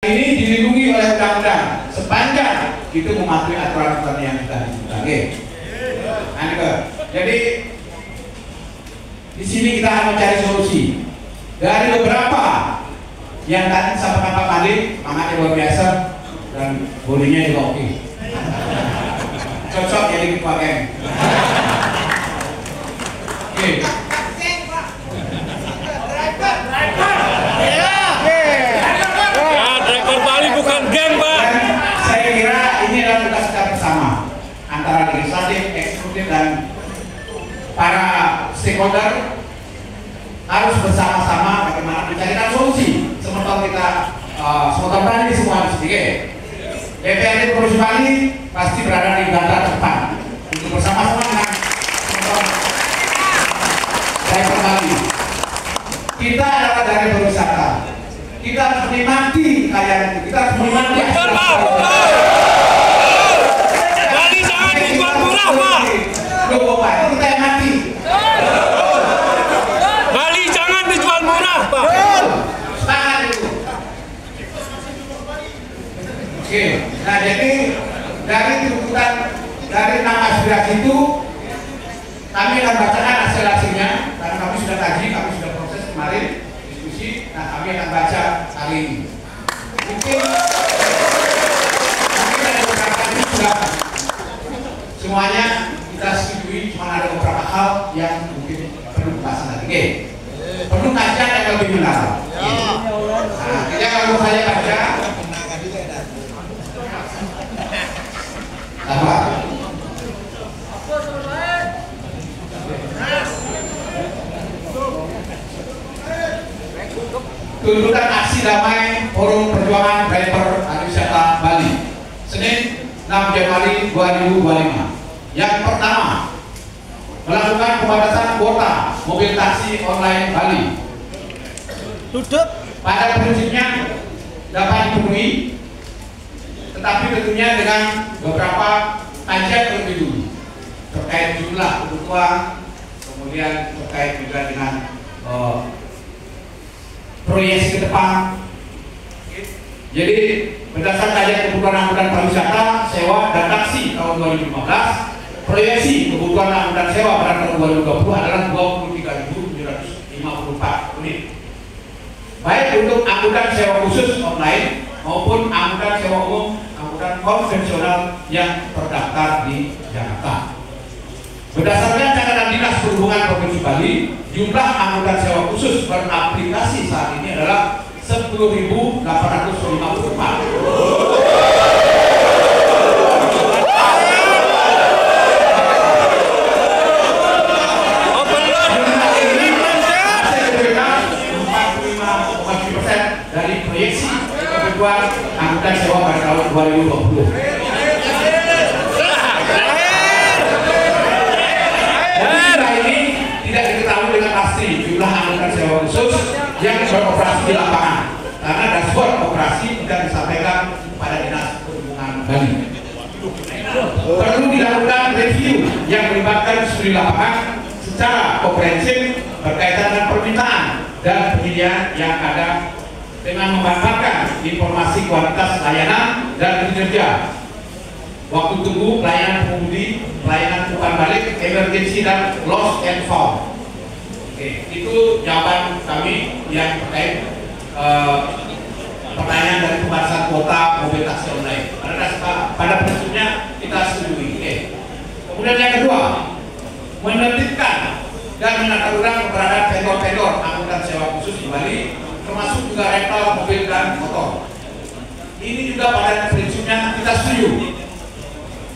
Ini dilindungi oleh undang-undang sepanjang itu mematuhi aturan-aturan yang kita disebutkan. Jadi di sini kita akan mencari solusi dari beberapa yang tadi sampaikan Pak Malik, semangatnya luar biasa dan bodinya juga oke. Cocok jadi ketua geng. Oke. Driver Bali bukan geng, Pak. Dan saya kira ini adalah tugas kita bersama antara legislatif, eksekutif dan para stakeholder harus bersama-sama bagaimana mencarikan solusi. Sementara kita sementara berani semua sedikit. DPRD Provinsi Bali pasti berada di garda terdepan untuk bersama-sama dengan driver Bali. Kita adalah dari berwisata. Kita harus menikmati kekayaan itu. Kita harus menikmati. Betul, Pak. Bali jangan dijual murah, Pak. Loh, Pak, itu kita yang mati. Bali jangan dijual murah, Pak. Semangat itu. Oke, nah jadi dari tuntutan dari 6 aspirasi itu kami akan bacakan hasil-hasilnya karena kami sudah kaji, kami sudah proses kemarin diskusi. Nah, kami akan baca hari ini. Mungkin ada beberapa ini sudah semuanya kita setujui, cuma ada beberapa hal yang mungkin perlu dibahas lagi. Oke. Perlu kajian yang lebih mendalam. Nah, jadi kalau saya baca apa? Tuntutan aksi damai Forum Perjuangan Driver Pariwisata Bali Senin 6 Januari 2025. Yang pertama, melakukan pembatasan kuota mobil taksi online Bali. Duduk. Pada prinsipnya dapat dipenuhi, tetapi tentunya dengan beberapa kajian terlebih dulu terkait jumlah kebutuhan, kemudian terkait juga dengan proyeksi ke depan. Jadi berdasarkan kajian kebutuhan angkutan pariwisata, sewa dan taksi tahun 2015, proyeksi kebutuhan angkutan sewa pada tahun 2020 adalah 23.754 unit. Baik untuk angkutan sewa khusus online maupun angkutan sewa umum, angkutan konvensional yang terdaftar di Jakarta. Berdasarkan catatan Dinas Perhubungan Provinsi Bali, jumlah angkutan sewa khusus beraplikasi saat ini adalah 10.854. Dari proyeksi kebutuhan angkutan sewa pada tahun 2020. Ini tidak diketahui dengan pasti jumlah angkutan sewa khusus yang beroperasi di lapangan karena dashboard operasi tidak disampaikan pada Dinas Perhubungan Bali. Perlu dilakukan review yang melibatkan studi lapangan secara komprehensif berkaitan dengan permintaan dan penyediaan yang ada dengan memanfaatkan informasi kualitas layanan dan kinerja, waktu tunggu, pelayanan pengemudi, pelayanan umpan balik, emergency dan lost and found. Oke, itu jawaban kami yang terkait pertanyaan dari pembahasan kuota mobil taksi online. Pada prinsipnya kita setujui. Oke. Kemudian yang kedua, menertibkan dan menata ulang keberadaan vendor-vendor angkutan sewa khusus di Bali, termasuk juga rental mobil dan motor. Ini juga pada prinsipnya kita setuju.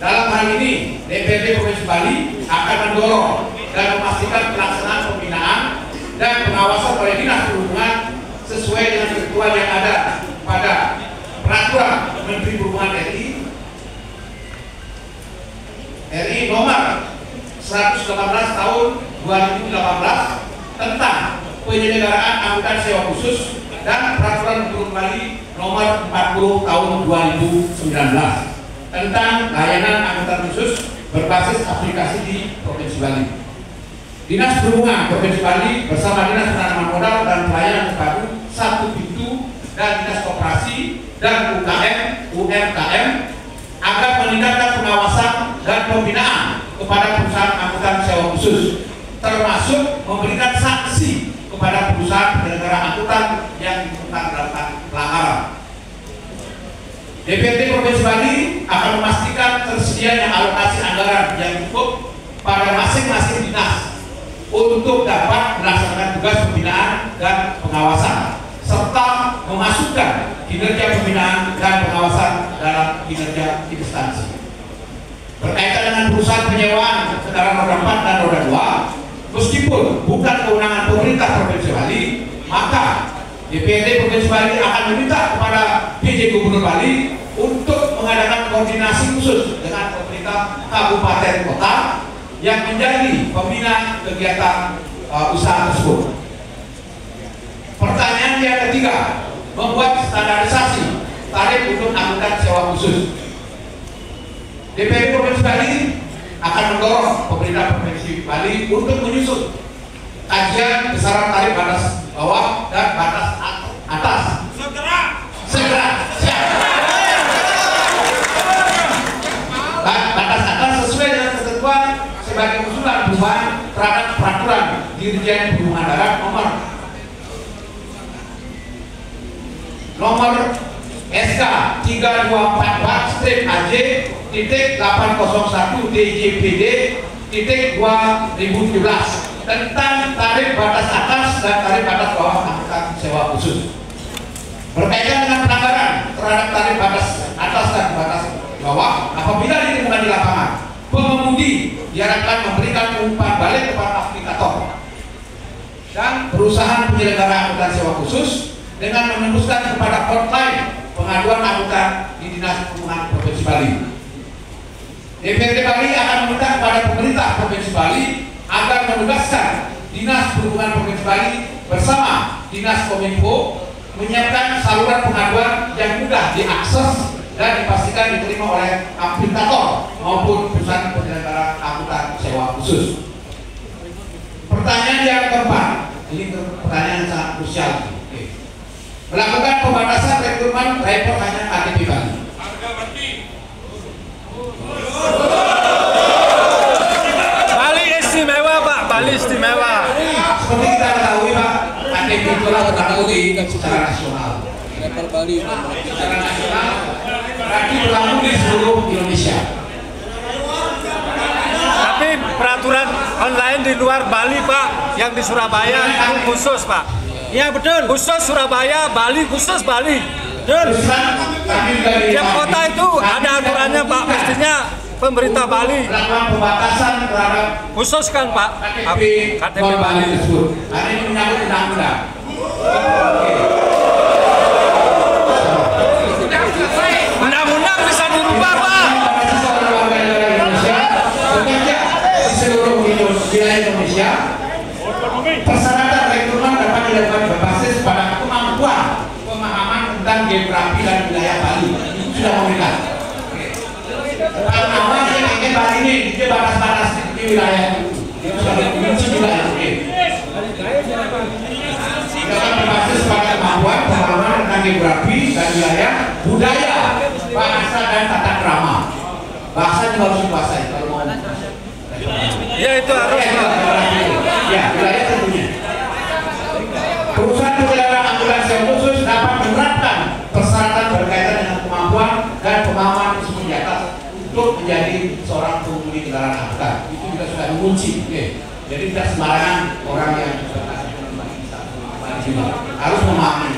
Dalam hal ini, DPRD Provinsi Bali akan mendorong dan memastikan pelaksanaan pembinaan dan pengawasan oleh Dinas Perhubungan sesuai dengan ketentuan yang ada pada Peraturan Menteri Perhubungan RI nomor 118 tahun 2018 tentang penyelenggaraan angkutan sewa khusus dan Peraturan Gubernur Bali nomor 40 tahun 2019 tentang layanan angkutan khusus berbasis aplikasi di Provinsi Bali. Dinas Perhubungan Provinsi Bali bersama Dinas Penanaman Modal dan Pelayanan Terpadu Satu Pintu dan Dinas Koperasi dan UMKM agar meningkatkan pengawasan dan pembinaan kepada perusahaan angkutan sewa khusus, termasuk memberikan sanksi kepada perusahaan penyelenggara angkutan yang melakukan pelanggaran. DPRD Provinsi Bali akan memastikan tersedianya alokasi anggaran yang cukup pada masing-masing dinas untuk dapat melaksanakan tugas pembinaan dan pengawasan, serta memasukkan kinerja pembinaan dan pengawasan dalam kinerja instansi. Berkaitan dengan perusahaan penyewaan kendaraan roda 4 dan roda 2, meskipun bukan kewenangan pemerintah Provinsi Bali, maka DPRD Provinsi Bali akan meminta kepada PJ Gubernur Bali untuk mengadakan koordinasi khusus dengan pemerintah kabupaten kota yang menjadi pembina kegiatan usaha tersebut. Pertanyaan yang ketiga, membuat standarisasi tarif untuk angkutan sewa khusus. DPRD Provinsi Bali akan mendorong pemerintah Provinsi Bali untuk menyusun kajian besaran tarif batas bawah dan batas atas. Segera. Siap. Batas atas sesuai dengan ketentuan sebagai usulan perubahan terhadap peraturan Dirjen Perhubungan Darat nomor SK 3241.801/DJPD/2017 tentang tarif batas atas dan tarif batas bawah angkutan sewa khusus. Berkaitan dengan pelanggaran terhadap tarif batas atas dan batas bawah, apabila ditemukan di lapangan, pengemudi diharapkan memberikan umpan balik kepada aplikator dan perusahaan penyelenggara angkutan sewa khusus dengan menembuskan kepada hotline pengaduan angkutan di Dinas Perhubungan Provinsi Bali. DPRD Bali akan meminta kepada pemerintah Provinsi Bali agar menugaskan Dinas Perhubungan Provinsi Bali bersama Dinas Kominfo menyiapkan saluran pengaduan yang mudah diakses dan dipastikan diterima oleh aplikator maupun perusahaan penyelenggara angkutan sewa khusus. Pertanyaan yang keempat, ini pertanyaan yang sangat krusial. Melakukan pembatasan rekrutmen driver hanya KTP Bali. Bali istimewa Pak, Bali istimewa. Seperti kita ketahui Pak, KTP itulah berlaku secara nasional. Secara nasional berarti berlaku di seluruh Indonesia. Tapi peraturan online di luar Bali Pak, yang di Surabaya itu khusus Pak. Ya betul. Khusus Surabaya, Bali khusus Bali. Betul. Tiap kota itu ada aturannya Pak, mestinya pemerintah Bali melakukan pembatasan terhadap khusus kan Pak KTP Bali tersebut. Karena ini menyangkut undang-undang. Undang-undang bisa dirubah Pak. Bekerja di seluruh wilayah Indonesia, persyaratan rekrutmen dapat dilakukan berbasis pada kemampuan pemahaman tentang geografi dan wilayah Bali. Itu sudah memberikan. Karena awal yang ingin Bali ini dia batas-batas di wilayah itu sudah dikunci juga ya. Dapat berbasis pada kemampuan pemahaman tentang geografi dan wilayah, budaya, bahasa dan tata krama. Bahasa juga harus dikuasai kalau mau. Ya itu harus. Ya, wilayah tentunya. Perusahaan penyelenggara angkutan sewa khusus dapat menerapkan persyaratan berkaitan dengan kemampuan dan pemahaman tersebut di atas untuk menjadi seorang pengemudi kendaraan angkutan. Itu juga sudah dikunci. Jadi tidak sembarangan orang yang harus memahami.